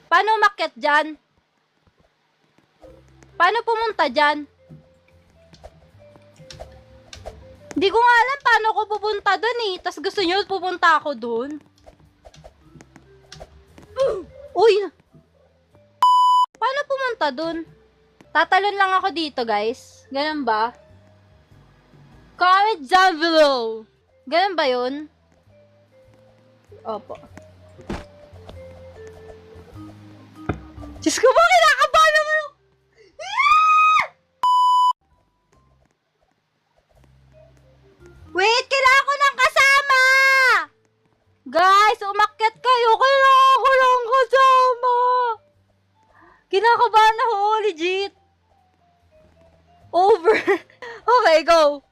Paano umakyat dyan? Paano pumunta dyan? Hindi ko nga alam paano ako pupunta dun eh. Tas gusto nyo pupunta ako dun? Uy! Paano pumunta dun? Tatalon lang ako dito, guys. Ganun ba? Comment down below. Ganun ba yun? Opo. Diyos ko ba, kinakabahan naman ako! Wait, kailangan ko ng kasama! Guys, umakyat kayo. Kailangan ko ng kasama! Kinakabahan ako, legit. Over. Okay, go.